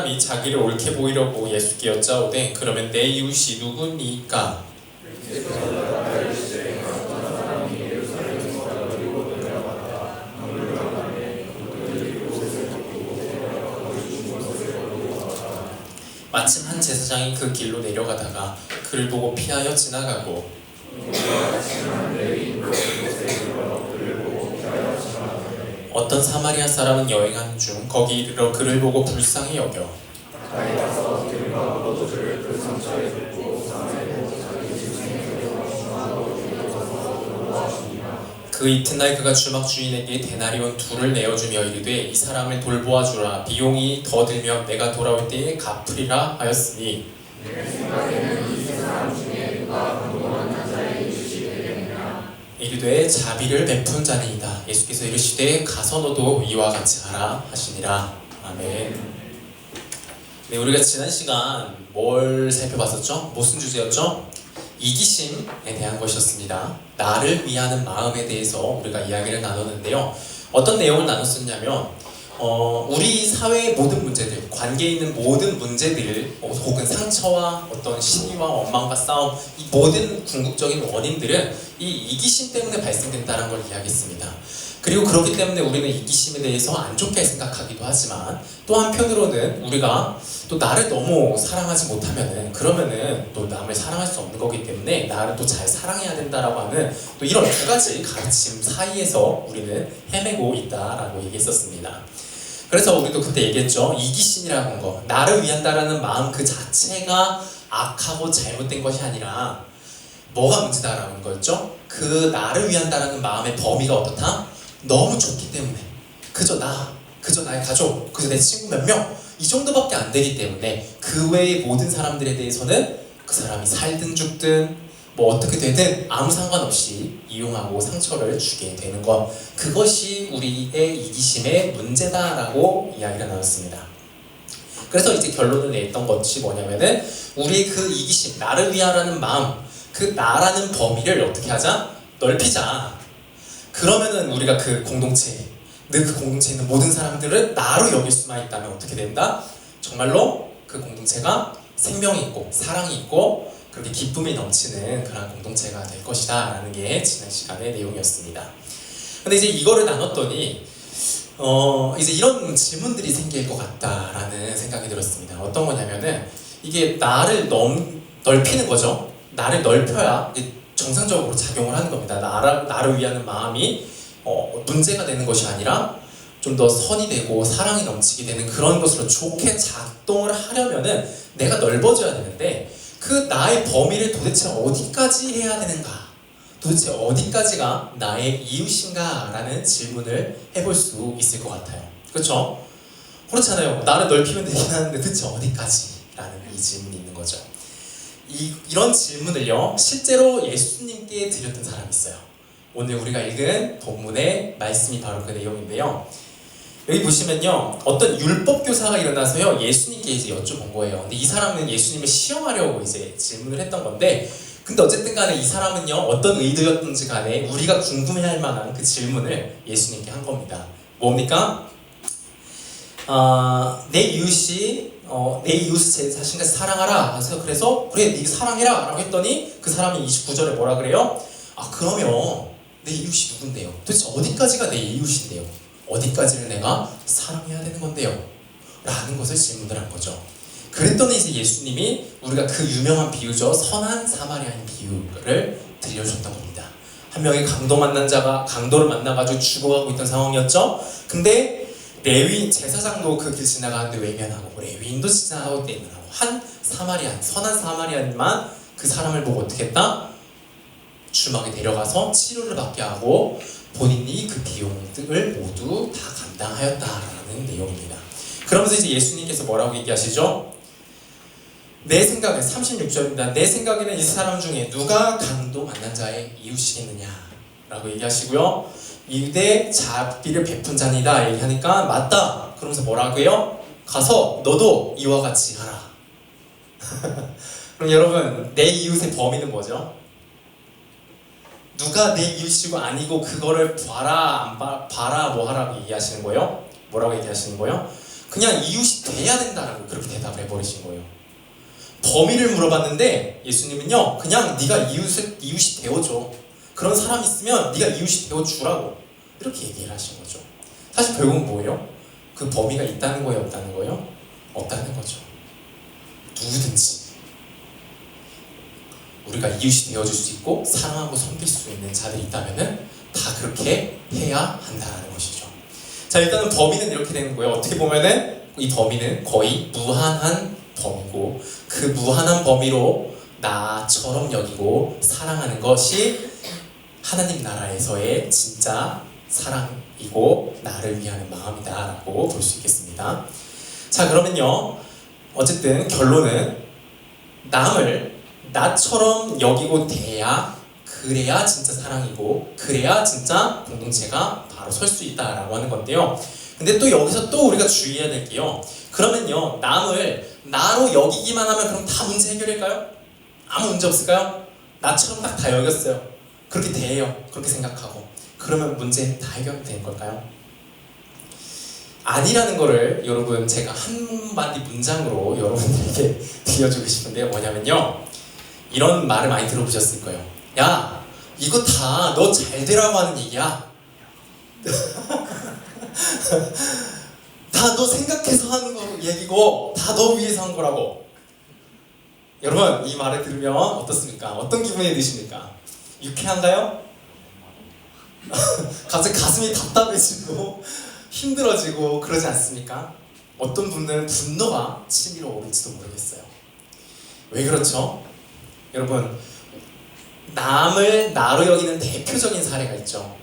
사람이 자기를 옳게 보이려고 예수께 여짜오되 그러면 내 이웃이 누구니까? 마침 한 제사장이 그 길로 내려가다가 그를 보고 피하여 지나가고 어떤 사마리아 사람은 여행하는 중 거기 이르러 그를 보고 불쌍히 여겨 그 이튿날 그가 주막 주인에게 데나리온 2를 내어주며 이르되 이 사람을 돌보아 주라 비용이 더 들면 내가 돌아올 때에 갚으리라 하였으니 이르되 자비를 베푼 자니이다. 예수께서 이르시되 가서 너도 이와 같이 하라 하시니라. 아멘. 네, 우리가 지난 시간 뭘 살펴봤었죠? 무슨 주제였죠? 이기심에 대한 것이었습니다. 나를 위하는 마음에 대해서 우리가 이야기를 나눴는데요. 어떤 내용을 나눴었냐면 우리 사회의 모든 문제들, 관계에 있는 모든 문제들, 혹은 상처와 어떤 시기와 원망과 싸움, 이 모든 궁극적인 원인들은 이 이기심 때문에 발생된다는 걸 이야기했습니다. 그리고 그렇기 때문에 우리는 이기심에 대해서 안 좋게 생각하기도 하지만 또 한편으로는 우리가 또 나를 너무 사랑하지 못하면은 그러면은 또 남을 사랑할 수 없는 거기 때문에 나를 또 잘 사랑해야 된다라고 하는 또 이런 2가지 가르침 사이에서 우리는 헤매고 있다라고 얘기했었습니다. 그래서 우리도 그때 얘기했죠. 이기심이라는 거, 나를 위한다라는 마음 그 자체가 악하고 잘못된 것이 아니라 뭐가 문제다라는 거였죠? 그 나를 위한다라는 마음의 범위가 어떻다? 너무 좁기 때문에 그저 나의 가족, 그저 내 친구 몇 명 이 정도밖에 안 되기 때문에 그 외의 모든 사람들에 대해서는 그 사람이 살든 죽든 뭐 어떻게 되든 아무 상관없이 이용하고 상처를 주게 되는 것, 그것이 우리의 이기심의 문제다라고 이야기를 나눴습니다. 그래서 이제 결론을 냈던 것이 뭐냐면은 우리의 그 이기심, 나를 위하라는 마음, 그 나라는 범위를 어떻게 하자? 넓히자. 그러면은 우리가 그 공동체에 있는 모든 사람들을 나로 여길 수만 있다면 어떻게 된다? 정말로 그 공동체가 생명이 있고 사랑이 있고 그렇게 기쁨이 넘치는 그런 공동체가 될 것이다 라는 게 지난 시간의 내용이었습니다. 근데 이제 이거를 나눴더니 이제 이런 질문들이 생길 것 같다라는 생각이 들었습니다. 어떤 거냐면은 이게 나를 넓히는 거죠. 나를 넓혀야 정상적으로 작용을 하는 겁니다. 나를 위하는 마음이 문제가 되는 것이 아니라 좀 더 선이 되고 사랑이 넘치게 되는 그런 것으로 좋게 작동을 하려면은 내가 넓어져야 되는데 그 나의 범위를 도대체 어디까지 해야 되는가? 도대체 어디까지가 나의 이웃인가? 라는 질문을 해볼 수 있을 것 같아요. 그렇죠? 그렇잖아요. 나를 넓히면 되긴 하는데 도대체 어디까지? 라는 이 질문이 있는 거죠. 이런 질문을요, 실제로 예수님께 드렸던 사람이 있어요. 오늘 우리가 읽은 본문의 말씀이 바로 그 내용인데요. 여기 보시면요, 어떤 율법교사가 일어나서요, 예수님께 이제 여쭤본 거예요. 근데 이 사람은 예수님을 시험하려고 이제 질문을 했던 건데, 근데 어쨌든 간에 이 사람은요, 어떤 의도였든지 간에 우리가 궁금해할 만한 그 질문을 예수님께 한 겁니다. 뭡니까? 내 이웃을 제 자신같이 사랑하라. 그래서 그래, 네 사랑해라 라고 했더니 그 사람이 29절에 뭐라 그래요? 그러면 내 이웃이 누군데요? 도대체 어디까지가 내 이웃인데요? 어디까지를 내가 사랑해야 되는 건데요? 라는 것을 질문을 한 거죠. 그랬더니 이제 예수님이 우리가 그 유명한 비유죠. 선한 사마리아인 비유를 들려줬던 겁니다. 한 명의 강도 만난 자가 강도를 만나가지고 죽어가고 있던 상황이었죠. 근데 레위인 제사장도 그 길 지나가는데 외면하고 레위인도 지나가고 외면하고 한 사마리안, 선한 사마리안만 그 사람을 보고 어떻게 했다? 주막에 데려가서 치료를 받게 하고 본인이 그 비용을 모두 다 감당하였다라는 내용입니다. 그러면서 이제 예수님께서 뭐라고 얘기하시죠? 내 생각에 36절입니다. 내 생각에는 이 사람 중에 누가 강도 만난 자의 이웃이겠느냐 라고 얘기하시고요. 이르되 자비를 베푼 자니다 얘기하니까 맞다. 그러면서 뭐라고 해요? 가서 너도 이와 같이 하라. 그럼 여러분, 내 이웃의 범위는 뭐죠? 누가 내 이웃이고 아니고 그거를 봐라 안 봐라 뭐 하라고 얘기하시는 거예요? 뭐라고 얘기하시는 거예요? 그냥 이웃이 돼야 된다라고 그렇게 버리신 거예요. 범위를 물어봤는데 예수님은요, 그냥 네가 이웃이 되어줘. 그런 사람 있으면 네가 이웃이 되어주라고 이렇게 얘기를 하신 거죠. 사실 결국은 뭐예요? 그 범위가 있다는 거예요, 없다는 거예요? 없다는 거죠. 누구든지 우리가 이웃이 되어줄 수 있고 사랑하고 섬길 수 있는 자들이 있다면은 다 그렇게 해야 한다는 것이죠. 자, 일단은 범위는 이렇게 되는 거예요. 어떻게 보면은 이 범위는 거의 무한한 범위고, 그 무한한 범위로 나처럼 여기고 사랑하는 것이 하나님 나라에서의 진짜 사랑이고 나를 위하는 마음이다 라고 볼 수 있겠습니다. 자, 그러면요, 어쨌든 결론은 남을 나처럼 여기고 대해야, 그래야 진짜 사랑이고 그래야 진짜 공동체가 바로 설 수 있다라고 하는 건데요. 근데 또 여기서 또 우리가 주의해야 될 게요, 그러면요 남을 나로 여기기만 하면 그럼 다 문제 해결일까요? 아무 문제 없을까요? 나처럼 딱 다 여겼어요. 그렇게 대해요. 그렇게 생각하고 그러면 문제 다 해결된 걸까요? 아니라는 거를 여러분 제가 한마디 문장으로 여러분들에게 들려주고 싶은데요, 뭐냐면요, 이런 말을 많이 들어보셨을 거예요. 야, 이거 다 너 잘 되라고 하는 얘기야. 다 너 생각해서 하는 거 얘기고 다 너 위해서 한 거라고. 여러분, 이 말을 들으면 어떻습니까? 어떤 기분이 드십니까? 유쾌한가요? 갑자기 가슴이 답답해지고 힘들어지고 그러지 않습니까? 어떤 분들은 분노가 치밀어 오를지도 모르겠어요. 왜 그렇죠? 여러분, 남을 나로 여기는 대표적인 사례가 있죠.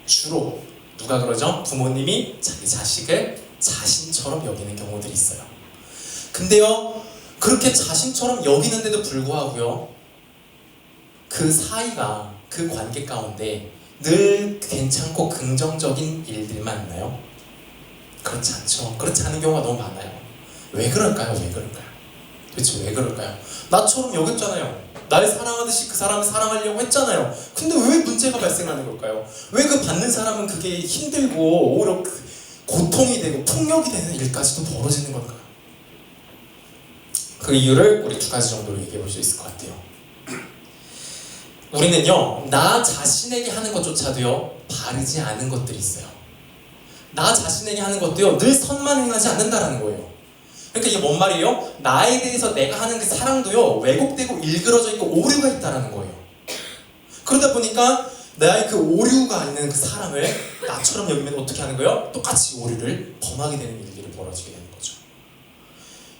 주로 누가 그러죠? 부모님이 자기 자식을 자신처럼 여기는 경우들이 있어요. 근데요, 그렇게 자신처럼 여기는데도 불구하고요, 그 사이가, 그 관계 가운데 늘 괜찮고 긍정적인 일들만 있나요? 그렇지 않죠. 그렇지 않은 경우가 너무 많아요. 왜 그럴까요? 왜 그럴까요? 도대체 왜 그럴까요? 나처럼 여겼잖아요. 나를 사랑하듯이 그 사람을 사랑하려고 했잖아요. 근데 왜 문제가 발생하는 걸까요? 왜 그 받는 사람은 그게 힘들고 오히려 고통이 되고 폭력이 되는 일까지도 벌어지는 걸까요? 그 이유를 우리 두 가지 정도로 얘기해 볼 수 있을 것 같아요. 우리는요, 나 자신에게 하는 것조차도요, 바르지 않은 것들이 있어요. 나 자신에게 하는 것도요, 늘 선만 행하지 않는다라는 거예요. 그러니까 이게 뭔 말이에요? 나에 대해서 내가 하는 그 사랑도요, 왜곡되고 일그러져 있고 오류가 있다라는 거예요. 그러다 보니까 나의 그 오류가 있는 그 사랑을 나처럼 여기면 어떻게 하는 거예요? 똑같이 오류를 범하게 되는 일들이 벌어지게 되는 거죠.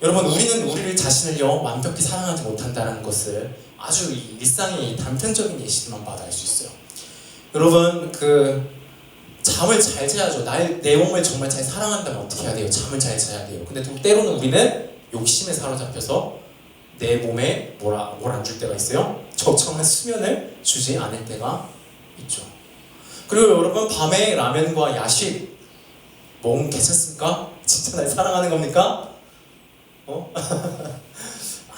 여러분, 우리는 우리를 자신을요, 완벽히 사랑하지 못한다는 것을 아주 일상의 단편적인 예시들만 봐도 알 수 있어요. 여러분, 잠을 잘 자야죠. 내 몸을 정말 잘 사랑한다면 어떻게 해야 돼요? 잠을 잘 자야 돼요. 근데 때로는 우리는 욕심에 사로잡혀서 내 몸에 뭘 안 줄 때가 있어요. 적정한 수면을 주지 않을 때가 있죠. 그리고 여러분, 밤에 라면과 야식 먹으면 괜찮습니까? 진짜 날 사랑하는 겁니까?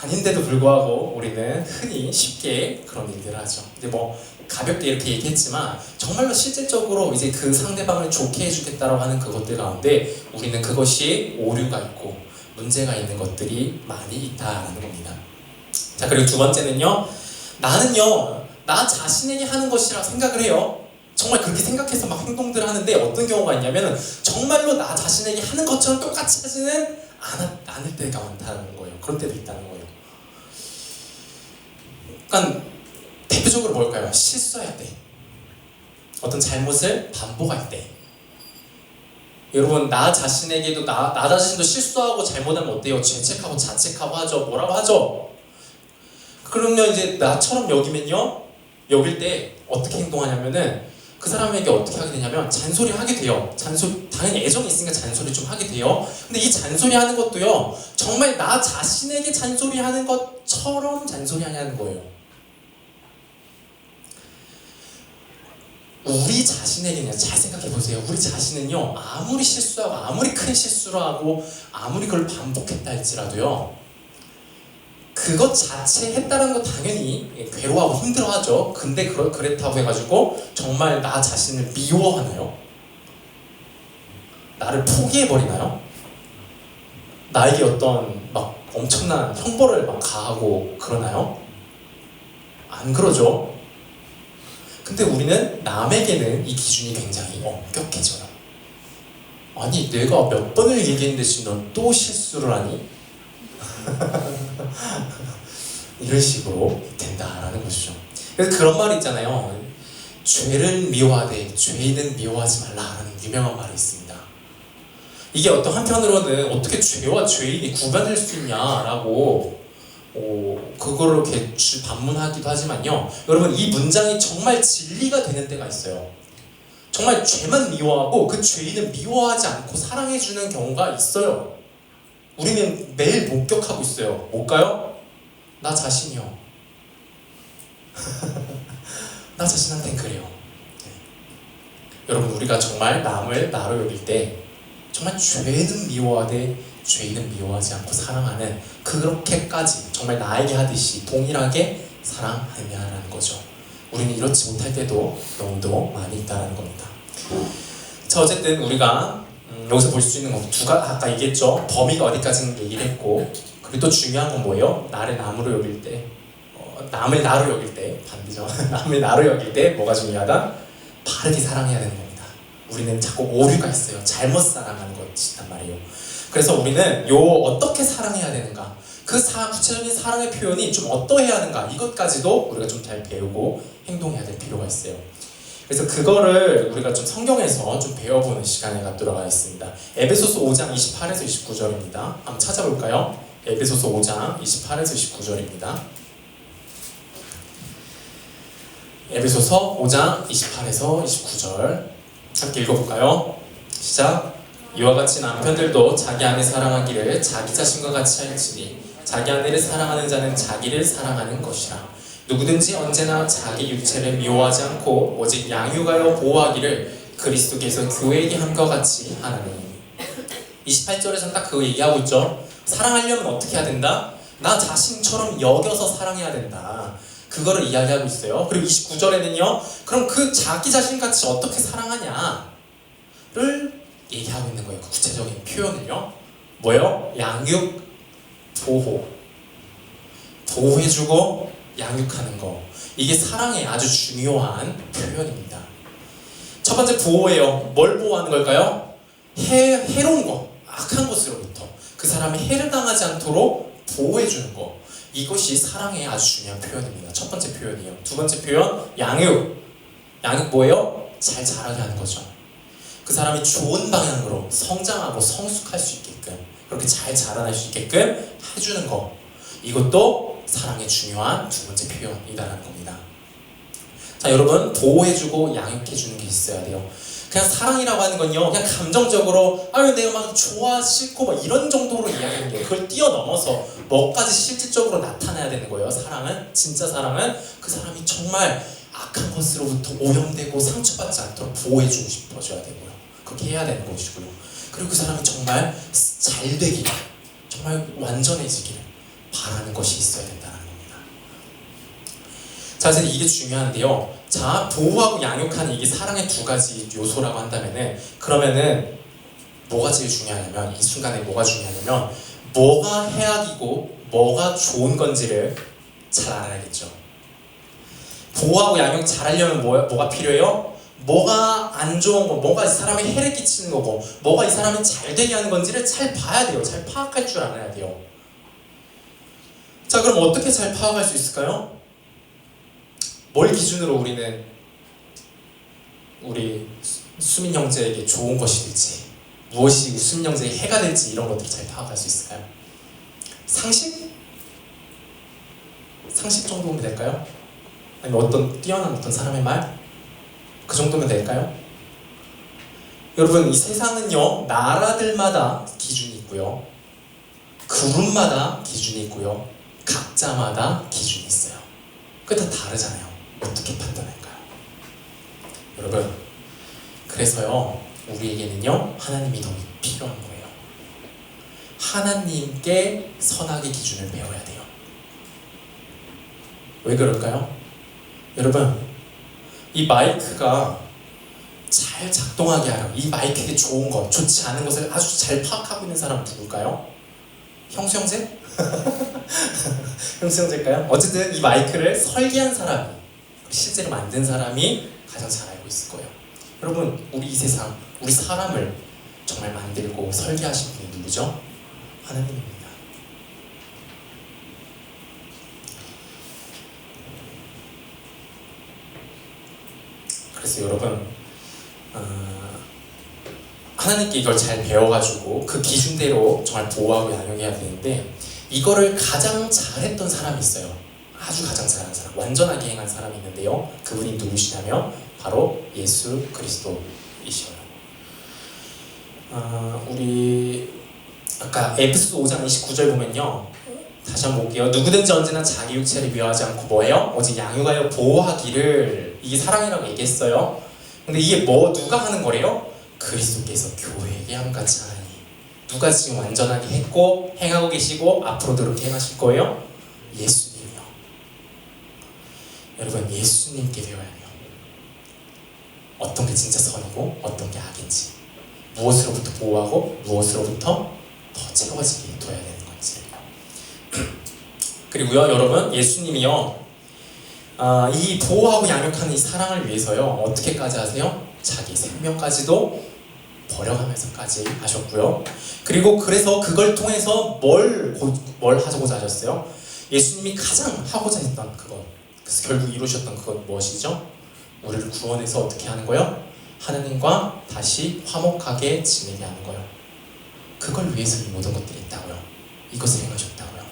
아닌데도 불구하고 우리는 흔히 쉽게 그런 일들을 하죠. 근데 뭐 가볍게 이렇게 얘기했지만 정말로 실질적으로 이제 그 상대방을 좋게 해주겠다라고 하는 그것들 가운데 우리는 그것이 오류가 있고 문제가 있는 것들이 많이 있다라는 겁니다. 자, 그리고 두 번째는요, 나는요 나 자신에게 하는 것이라 생각을 해요. 정말 그렇게 생각해서 막 행동들을 하는데 어떤 경우가 있냐면 정말로 나 자신에게 하는 것처럼 똑같이 하지는 않을 때가 많다는 거예요. 그런 때도 있다는 거예요. 그러니까 대표적으로 뭘까요? 실수할 때, 어떤 잘못을 반복할 때. 여러분, 나 자신에게도 나 자신도 실수하고 잘못하면 어때요? 죄책하고 자책하고 하죠. 뭐라고 하죠? 그러면 이제 나처럼 여길 때 어떻게 행동하냐면은 그 사람에게 어떻게 하게 되냐면 잔소리 하게 돼요. 당연히 애정이 있으니까 잔소리 좀 하게 돼요. 근데 이 잔소리 하는 것도요, 정말 나 자신에게 잔소리 하는 것처럼 잔소리 하냐는 거예요. 우리 자신에게는 잘 생각해 보세요. 우리 자신은요, 아무리 실수하고 아무리 큰 실수를 하고 아무리 그걸 반복했다 할지라도요, 그것 자체 했다는 거 당연히 괴로워하고 힘들어하죠. 근데 그렇다고 해가지고 정말 나 자신을 미워하나요? 나를 포기해버리나요? 나에게 어떤 막 엄청난 형벌을 막 가하고 그러나요? 안 그러죠? 근데 우리는 남에게는 이 기준이 굉장히 엄격해져요. 아니 내가 몇 번을 얘기했는데 지금 넌 또 실수를 하니? 이런 식으로 된다라는 것이죠. 그래서 그런 말이 있잖아요. 죄를 미워하되 죄인은 미워하지 말라라는 유명한 말이 있습니다. 이게 어떤 한편으로는 어떻게 죄와 죄인이 구별될 수 있냐라고 그거를 이렇게 반문하기도 하지만요. 여러분 이 문장이 정말 진리가 되는 때가 있어요. 정말 죄만 미워하고 그 죄인은 미워하지 않고 사랑해주는 경우가 있어요. 우리는 매일 목격하고 있어요. 뭘까요? 나 자신이요. 나 자신한텐 그래요. 네. 여러분 우리가 정말 남을 나로 여길 때 정말 죄는 미워하되 죄인은 미워하지 않고 사랑하는 그렇게까지 정말 나에게 하듯이 동일하게 사랑하느냐라는 거죠. 우리는 이렇지 못할 때도 너무도 많이 있다는 겁니다. 자 어쨌든 우리가 여기서 볼 수 있는 건 아까 얘기했죠. 범위가 어디까지는 얘기를 했고, 그리고 또 중요한 건 뭐예요? 나를 남으로 여길 때 남을 나로 여길 때 반대죠. 남을 나로 여길 때 뭐가 중요하다? 바르게 사랑해야 되는 겁니다. 우리는 자꾸 오류가 있어요. 잘못 사랑하는 것이란 말이에요. 그래서 우리는 어떻게 사랑해야 되는가, 그 구체적인 사랑의 표현이 좀 어떠해야 하는가, 이것까지도 우리가 좀 잘 배우고 행동해야 될 필요가 있어요. 그래서 그거를 우리가 좀 성경에서 좀 배워보는 시간을 갖도록 하겠습니다. 에베소서 5장 28에서 29절입니다. 한번 찾아볼까요? 에베소서 5장 28에서 29절입니다. 에베소서 5장 28에서 29절 함께 읽어볼까요? 시작! 이와 같이 남편들도 자기 아내 사랑하기를 자기 자신과 같이 할지니 자기 아내를 사랑하는 자는 자기를 사랑하는 것이라. 누구든지 언제나 자기 육체를 미워하지 않고 오직 양육하여 보호하기를 그리스도께서 교회에게 함과 같이 하나니. 28절에서는 딱 그거 얘기하고 있죠. 사랑하려면 어떻게 해야 된다? 나 자신처럼 여겨서 사랑해야 된다. 그거를 이야기하고 있어요. 그리고 29절에는요, 그럼 그 자기 자신같이 어떻게 사랑하냐를 얘기하고 있는 거예요. 그 구체적인 표현을요. 뭐예요? 양육, 보호해주고 양육하는 거. 이게 사랑의 아주 중요한 표현입니다. 첫 번째 보호예요. 뭘 보호하는 걸까요? 해로운 거, 악한 것으로부터 그 사람이 해를 당하지 않도록 보호해주는 거. 이것이 사랑의 아주 중요한 표현입니다. 첫 번째 표현이에요. 두 번째 표현, 양육. 양육 뭐예요? 잘 자라게 하는 거죠. 그 사람이 좋은 방향으로 성장하고 성숙할 수 있게끔, 그렇게 잘 자라날 수 있게끔 해주는 거. 이것도 사랑의 중요한 두 번째 표현이라는 겁니다. 자, 여러분, 보호해주고 양육해주는 게 있어야 돼요. 그냥 사랑이라고 하는 건요, 그냥 감정적으로 내가 막 좋아, 싫고 막 이런 정도로 이야기하는 게, 그걸 뛰어넘어서 뭐까지 실질적으로 나타나야 되는 거예요. 사랑은, 진짜 사랑은 그 사람이 정말 악한 것으로부터 오염되고 상처받지 않도록 보호해주고 싶어져야 되고요. 그렇게 해야 되는 것이고요. 그리고 그 사람이 정말 잘 되기를, 정말 완전해지기를 바라는 것이 있어야 된다는 겁니다. 자, 이제 이게 중요한데요. 자, 보호하고 양육하는 이게 사랑의 두 가지 요소라고 한다면은, 그러면은 뭐가 제일 중요하냐면, 이 순간에 뭐가 중요하냐면, 뭐가 해악이고 뭐가 좋은 건지를 잘 알아야겠죠. 보호하고 양육 잘하려면 뭐가 필요해요? 뭐가 안 좋은 거, 뭐가 이 사람에 해를 끼치는 거고, 뭐가 이 사람이 잘 되게 하는 건지를 잘 봐야 돼요. 잘 파악할 줄 알아야 돼요. 자, 그럼 어떻게 잘 파악할 수 있을까요? 뭘 기준으로 우리는 우리 수민 형제에게 좋은 것이 될지, 무엇이 수민 형제에게 해가 될지, 이런 것들을 잘 파악할 수 있을까요? 상식? 상식 정도면 될까요? 아니면 어떤 뛰어난 어떤 사람의 말? 그 정도면 될까요? 여러분, 이 세상은요, 나라들마다 기준이 있고요, 그룹마다 기준이 있고요, 각자마다 기준이 있어요. 그게 다 다르잖아요. 어떻게 판단할까요? 여러분, 그래서요, 우리에게는요, 하나님이 너무 필요한 거예요. 하나님께 선악의 기준을 배워야 돼요. 왜 그럴까요? 여러분, 이 마이크가 잘 작동하게 하려고, 이 마이크에 좋은 것, 좋지 않은 것을 아주 잘 파악하고 있는 사람은 누굴까요? 형수형제? 형수형제일까요? 어쨌든 이 마이크를 설계한 사람이, 실제로 만든 사람이 가장 잘 알고 있을 거예요. 여러분, 우리 이 세상, 우리 사람을 정말 만들고 설계하신 분이 누구죠? 하나님입니다. 그래서 여러분, 하나님께 이걸 잘 배워가지고 그 기준대로 정말 보호하고 양육해야 되는데, 이거를 가장 잘했던 사람이 있어요. 아주 가장 잘한 사람, 완전하게 행한 사람이 있는데요. 그분이 누구시냐면 바로 예수 그리스도이셔요. 우리 아까 에베소서 5장 29절 보면요, 다시 한번 볼게요. 누구든지 언제나 자기 육체를 미워하지 않고 뭐예요? 오직 양육하여 보호하기를, 이게 사랑이라고 얘기했어요. 근데 이게 누가 하는 거래요? 그리스도께서 교회에게 함같이 하나니. 누가 지금 완전하게 했고 행하고 계시고 앞으로도 그렇게 행하실 거예요? 예수님이요. 여러분, 예수님께 배워야 해요. 어떤 게 진짜 선이고 어떤 게 악인지, 무엇으로부터 보호하고 무엇으로부터 더 채워지게 둬야 되는 건지. 그리고요, 여러분, 예수님이요, 이 보호하고 양육하는 이 사랑을 위해서요, 어떻게까지 하세요? 자기 생명까지도 버려가면서까지 하셨고요. 그리고 그래서 그걸 통해서 뭘 하고자 하셨어요? 예수님이 가장 하고자 했던 그것, 그래서 결국 이루셨던 그건 무엇이죠? 우리를 구원해서 어떻게 하는 거예요? 하나님과 다시 화목하게 지내게 하는 거예요. 그걸 위해서 이 모든 것들이 있다고요. 이것을 행하셨다고요.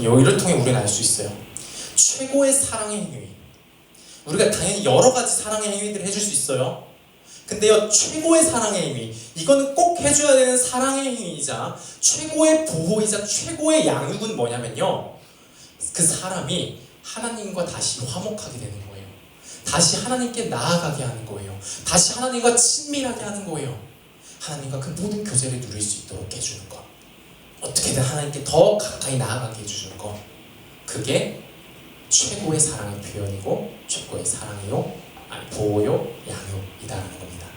여러분, 이를 통해 우리는 알 수 있어요. 최고의 사랑의 행위. 우리가 당연히 여러 가지 사랑의 행위들을 해줄 수 있어요. 근데요, 최고의 사랑의 행위, 이거는 꼭 해줘야 되는 사랑의 행위이자 최고의 보호이자 최고의 양육은 뭐냐면요, 그 사람이 하나님과 다시 화목하게 되는 거예요. 다시 하나님께 나아가게 하는 거예요. 다시 하나님과 친밀하게 하는 거예요. 하나님과 그 모든 교제를 누릴 수 있도록 해주는 것, 어떻게든 하나님께 더 가까이 나아가게 해주는 것, 그게 최고의 사랑의 표현이고 최고의 사랑이요, 보호요, 양육이다라는 겁니다.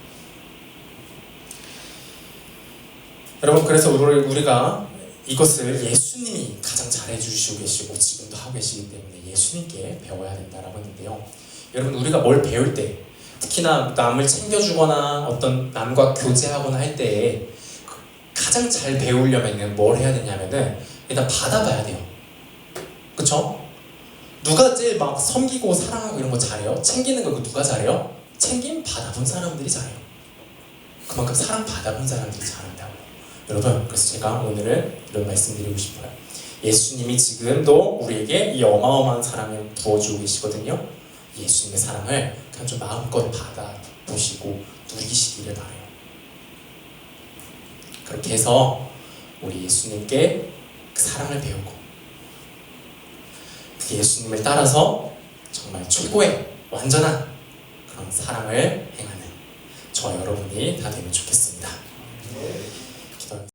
여러분, 그래서 우리가 이것을 예수님이 가장 잘해주시고 계시고 지금도 하고 계시기 때문에 예수님께 배워야 된다라고 했는데요. 여러분, 우리가 뭘 배울 때, 특히나 남을 챙겨주거나 어떤 남과 교제하거나 할 때에 가장 잘 배우려면 뭘 해야 되냐면은 일단 받아봐야 돼요. 그쵸? 누가 제일 막 섬기고 사랑하고 이런 거 잘해요? 챙기는 거 누가 잘해요? 챙김 받아본 사람들이 잘해요. 그만큼 사랑 받아본 사람들이 잘한다고요. 여러분, 그래서 제가 오늘은 이런 말씀 드리고 싶어요. 예수님이 지금도 우리에게 이 어마어마한 사랑을 부어주고 계시거든요. 예수님의 사랑을 그냥 좀 마음껏 받아보시고 누리시기를 바라요. 그렇게 해서 우리 예수님께 그 사랑을 배우고 그 예수님을 따라서 정말 최고의 완전한 그런 사랑을 행하는 저와 여러분이 다 되면 좋겠습니다.